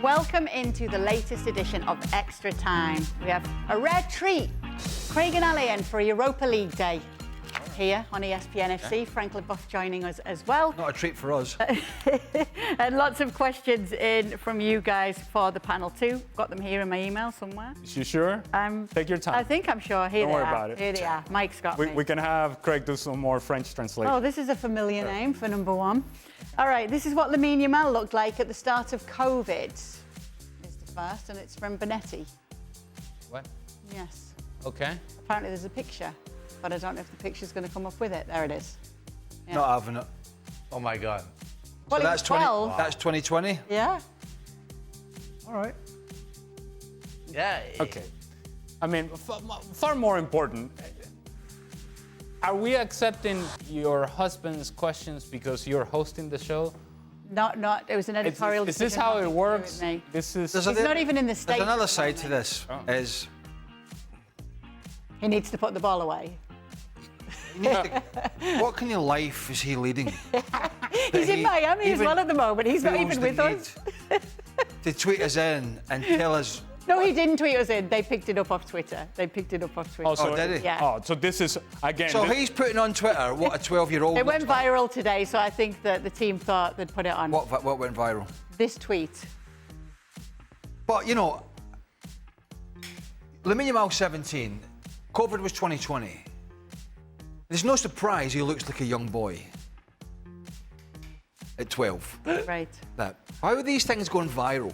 Welcome into the latest edition of Extra Time. We have a rare treat. Craig and Alain for Europa League Day here on ESPN FC. Frank Leboeuf joining us as well. Not a treat for us. And lots of questions in from you guys for the panel too. Got them here in my email somewhere. You sure? Take your time. I think I'm sure. Here Don't they worry are. about it. Here they are. Mike's got me. We can have Craig do some more French translation. Oh, this is a familiar name for number one. All right, this is what Lamine Yamal looked like at the start of COVID. Is the first, and it's from Bonetti. What? Yes. Okay. Apparently there's a picture, but I don't know if the picture's going to come up with it. There it is. Yeah. Not having it. Oh my God. Well, So it that's was 12. That's 2020. Yeah. All right. Yeah. Okay. I mean, far more important. Are we accepting your husband's questions because you're hosting the show? Not. It was an editorial Is decision. this how nothing it to do works? with me. This is. There's He's not even in the States. There's another at the side to moment. this. Oh. Is He needs to put the ball away. you need to, what kind of life is he leading? He's in Miami as even well at the moment. He's not feels even the with us. need to tweet us in and tell us. No, he didn't tweet us in. They picked it up off Twitter. Oh, so, did he? Yeah. Oh, so this is again. So he's putting on Twitter what a 12-year-old. It went looks like. viral today, so I think that the team thought they'd put it on. What went viral? This tweet. But you know, Lamine Yamal 17. COVID was 2020. There's no surprise he looks like a young boy at 12. Right. How are these things going viral?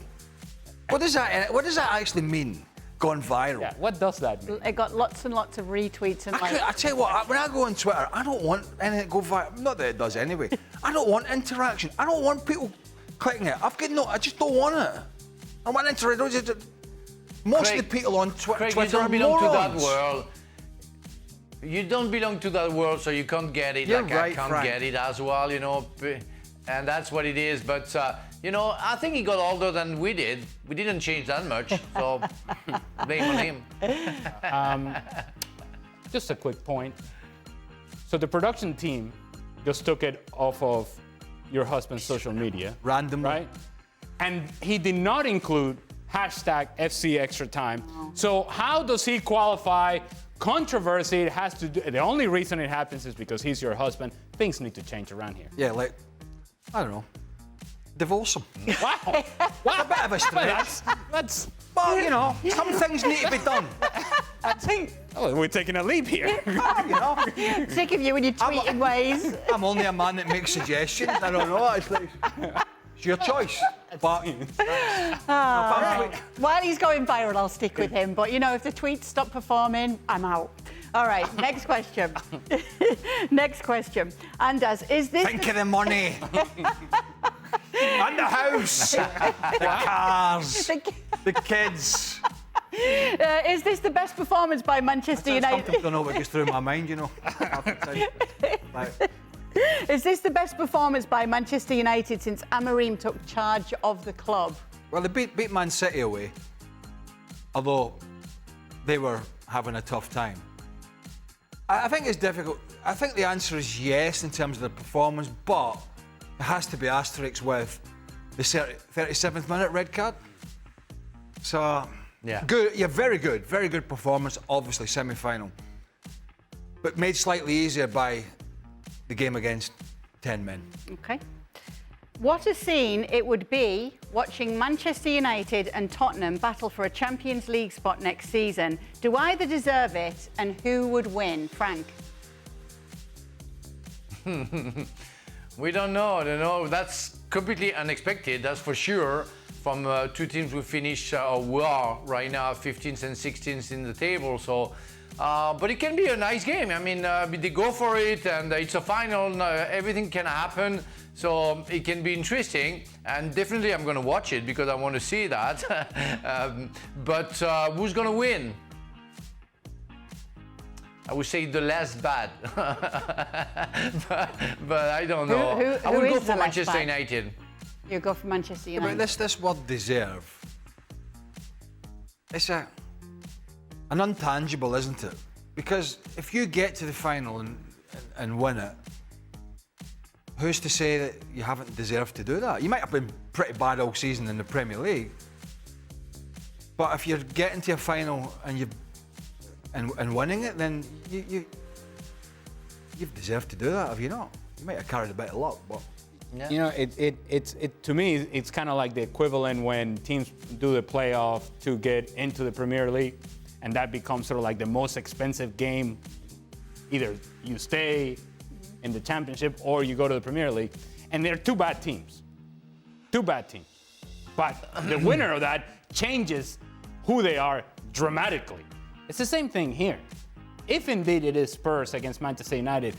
What does that actually mean? Going viral? Yeah, what does that mean? It got lots and lots of retweets and I tell you what, when I go on Twitter, I don't want anything to go viral. Not that it does anyway. I don't want interaction. I don't want people clicking it. I just don't want it. I want interaction. Most of the people on Twitter you don't are belong to that morons. world. You don't belong to that world, so you can't get it. You're like right, I can't Frank. get it as well, you know. And that's what it is. But you know, I think he got older than we did. We didn't change that much, so blame on him. Just a quick point. So the production team just took it off of your husband's social media. Randomly. Right? And he did not include hashtag FC Extra Time. So how does he qualify controversy? It has to do, the only reason it happens is because he's your husband. Things need to change around here. Yeah, like, I don't know. Divorce him. Wow. A bit of a stretch. That's But, you know, some things need to be done. I think, oh, we're taking a leap here. You know? Sick of you and your tweeting ways. I'm only a man that makes suggestions. I don't know. It's your choice. But While he's going viral, I'll stick with him. But, you know, if the tweets stop performing, I'm out. All right, next question. Next question. Anders, is this... think of the money. And the house. The cars. The kids. Is this the best performance by Manchester United? I don't know what goes through my mind, you know. Like, Is this the best performance by Manchester United since Amorim took charge of the club? well, they beat Man City away, although they were having a tough time. I think it's difficult. I think the answer is yes in terms of the performance, but it has to be asterisks with the 37th minute red card. So, Yeah. good. Yeah, very good performance. Obviously, semi-final, but made slightly easier by the game against 10 men. Okay. What a scene it would be watching Manchester United and Tottenham battle for a Champions League spot next season. Do either deserve it, and who would win? Frank? We don't know. You know, that's completely unexpected. That's for sure. From two teams who finish or who are right now 15th and 16th in the table. So, but it can be a nice game. I mean, they go for it, and it's a final. Everything can happen. So it can be interesting, and definitely I'm going to watch it because I want to see that. But who's going to win? I would say the less bad, but I don't know. I who would is go the for less Manchester bad? United. You go for Manchester Yeah, United. but this word deserve, it's an intangible, isn't it? Because if you get to the final and win it, who's to say that you haven't deserved to do that? You might have been pretty bad all season in the Premier League. But if you're getting to a final and winning it, then you've deserved to do that, have you not? You might have carried a bit of luck, but. Yeah. You know, it to me, it's kind of like the equivalent when teams do the playoff to get into the Premier League, and that becomes sort of like the most expensive game. Either you stay in the championship or you go to the Premier League, and they're two bad teams. But the winner of that changes who they are dramatically. It's the same thing here. If indeed it is Spurs against Manchester United,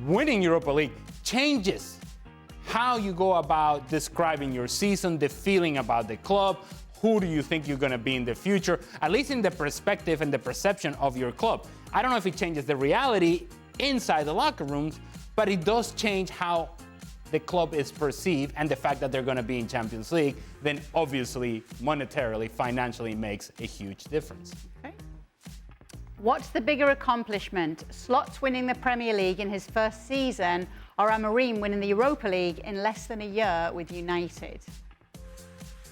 winning Europa League changes how you go about describing your season, the feeling about the club, who do you think you're going to be in the future, at least in the perspective and the perception of your club. I don't know if it changes the reality inside the locker rooms, but it does change how the club is perceived, and the fact that they're going to be in Champions League, then obviously monetarily, financially makes a huge difference. Okay. What's the bigger accomplishment? Slot winning the Premier League in his first season, or Amorim winning the Europa League in less than a year with United?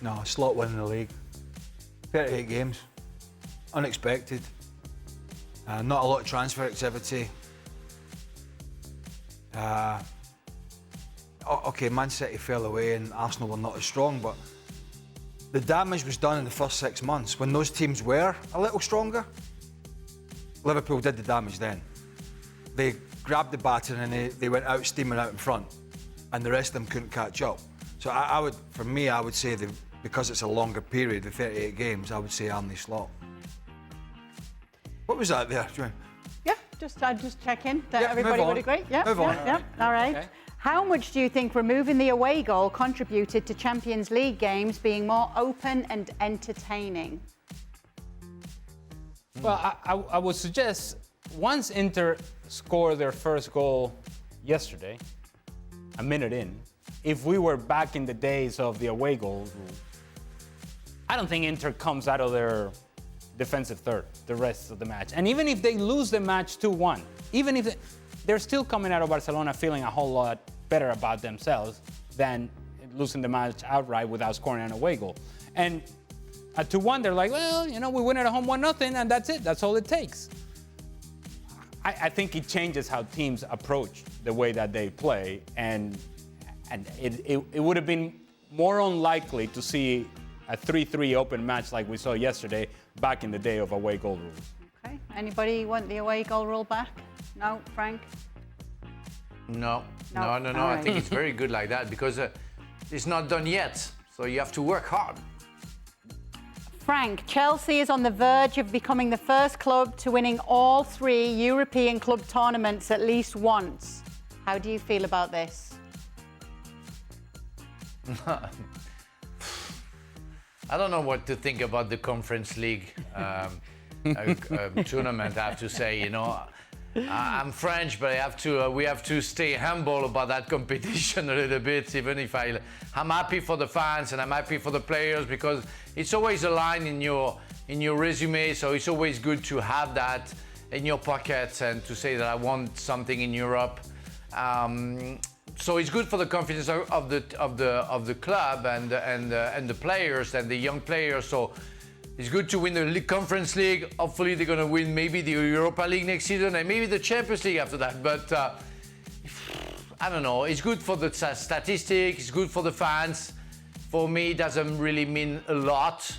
No, Slot winning the league. 38 games. Unexpected. Not a lot of transfer activity. Okay, Man City fell away and Arsenal were not as strong, but the damage was done in the first 6 months. When those teams were a little stronger, Liverpool did the damage then. They grabbed the baton and they went out steaming out in front, and the rest of them couldn't catch up. So I would say that because it's a longer period, the 38 games, I would say Arne Slot. What was that there, Joanne? Yeah, I'm just checking that Yeah, everybody move on. would agree. Yeah, Move on. Yeah, all right. Okay. How much do you think removing the away goal contributed to Champions League games being more open and entertaining? Well, I would suggest once Inter scored their first goal yesterday, a minute in, if we were back in the days of the away goal rule, I don't think Inter comes out of their defensive third the rest of the match. And even if they lose the match 2-1, even if they're still coming out of Barcelona feeling a whole lot better about themselves than losing the match outright without scoring an away goal. And at 2-1, they're like, well, you know, we win at home 1-0, and that's it. That's all it takes. I think it changes how teams approach the way that they play, and it would have been more unlikely to see a 3-3 open match like we saw yesterday back in the day of away goal rules. Okay. Anybody want the away goal rule back? No, Frank? No. All I right. think it's very good like that because it's not done yet. So you have to work hard. Frank, Chelsea is on the verge of becoming the first club to winning all 3 European club tournaments at least once. How do you feel about this? I don't know what to think about the Conference League tournament, I have to say, you know. I'm French, but we have to stay humble about that competition a little bit, even if I'm happy for the fans and I'm happy for the players, because it's always a line in your resume, so it's always good to have that in your pocket and to say that I want something in Europe. So it's good for the confidence of the club and the players and the young players. So it's good to win the Conference League. Hopefully they're going to win maybe the Europa League next season and maybe the Champions League after that. But I don't know. It's good for the statistics. It's good for the fans. For me, it doesn't really mean a lot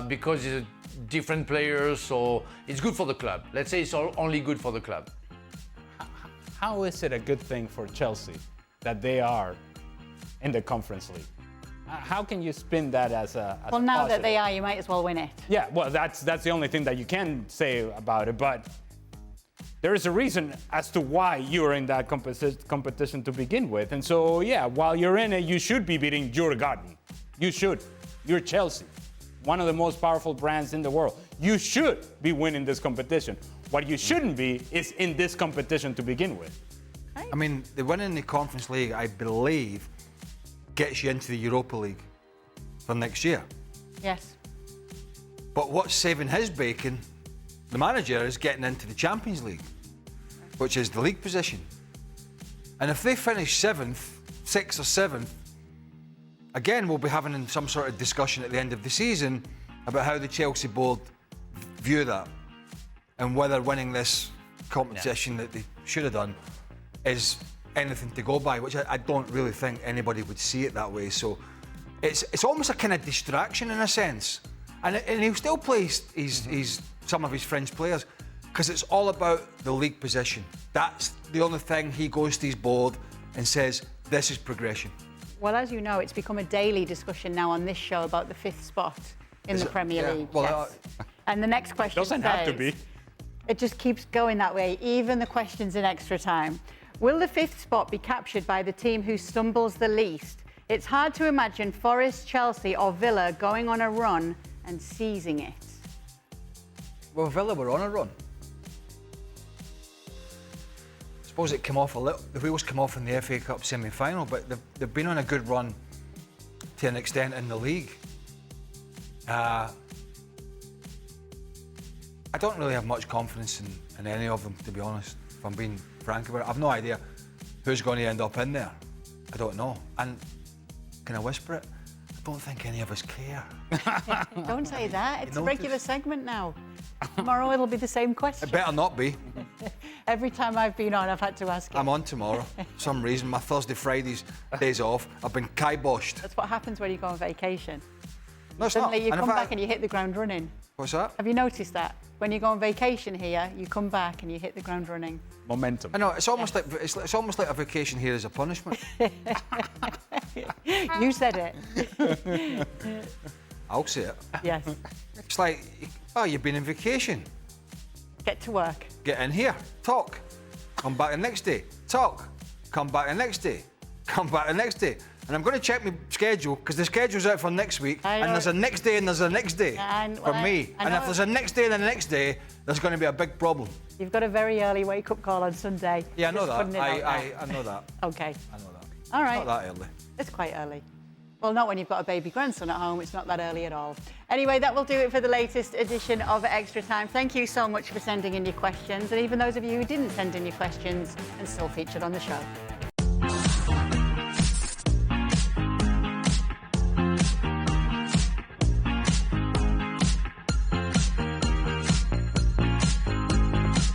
because it's different players. So it's good for the club. Let's say it's only good for the club. How is it a good thing for Chelsea that they are in the Conference League? How can you spin that as a Well, now positive? that they are, you might as well win it. Yeah, well, that's the only thing that you can say about it. But there is a reason as to why you're in that competition to begin with. And so, yeah, while you're in it, you should be beating your garden. You should. You're Chelsea, one of the most powerful brands in the world. You should be winning this competition. What you shouldn't be is in this competition to begin with. I mean, the winning the Conference League, I believe, gets you into the Europa League for next year. Yes. But what's saving his bacon, the manager, is getting into the Champions League, which is the league position. And if they finish 6th or 7th again, we'll be having some sort of discussion at the end of the season about how the Chelsea board view that and whether winning this competition that they should have done is anything to go by, which I don't really think anybody would see it that way. So it's almost a kind of distraction in a sense. And he'll still play some of his French players because it's all about the league position. That's the only thing he goes to his board and says, this is progression. Well, as you know, it's become a daily discussion now on this show about the 5th spot in the Premier League. Well, yes. And the next question doesn't have to be. It just keeps going that way, even the questions in extra time. Will the 5th spot be captured by the team who stumbles the least? It's hard to imagine Forest, Chelsea or Villa going on a run and seizing it. Well, Villa were on a run. I suppose it came off a little. The wheels came off in the FA Cup semi-final, but they've been on a good run to an extent in the league. I don't really have much confidence in any of them, to be honest. If I'm being frank about it, I've no idea who's going to end up in there. I don't know. And can I whisper it? I don't think any of us care. Don't say that. It's a regular segment now. Tomorrow it'll be the same question. It better not be. Every time I've been on, I've had to ask it. I'm on tomorrow. For some reason, my Thursday, Fridays, days off, I've been kiboshed. That's what happens when you go on vacation. No, it's Suddenly not. you And come if back and you hit the ground running. What's that? Have you noticed that? When you go on vacation here, you come back and you hit the ground running. Momentum. I know, it's almost like it's almost like a vacation here is a punishment. You said it. I'll say it. Yes. It's like, oh, you've been on vacation. Get to work. Get in here, talk. Come back the next day, talk. Come back the next day, come back the next day. And I'm going to check my schedule because the schedule's out for next week. And there's a next day and there's a next day for me. And if there's a next day and the next day, there's going to be a big problem. You've got a very early wake-up call on Sunday. Yeah, I know Just that. putting it out there. I know that. Okay. I know that. All right. Not that early. It's quite early. Well, not when you've got a baby grandson at home. It's not that early at all. Anyway, that will do it for the latest edition of Extra Time. Thank you so much for sending in your questions, and even those of you who didn't send in your questions and still featured on the show.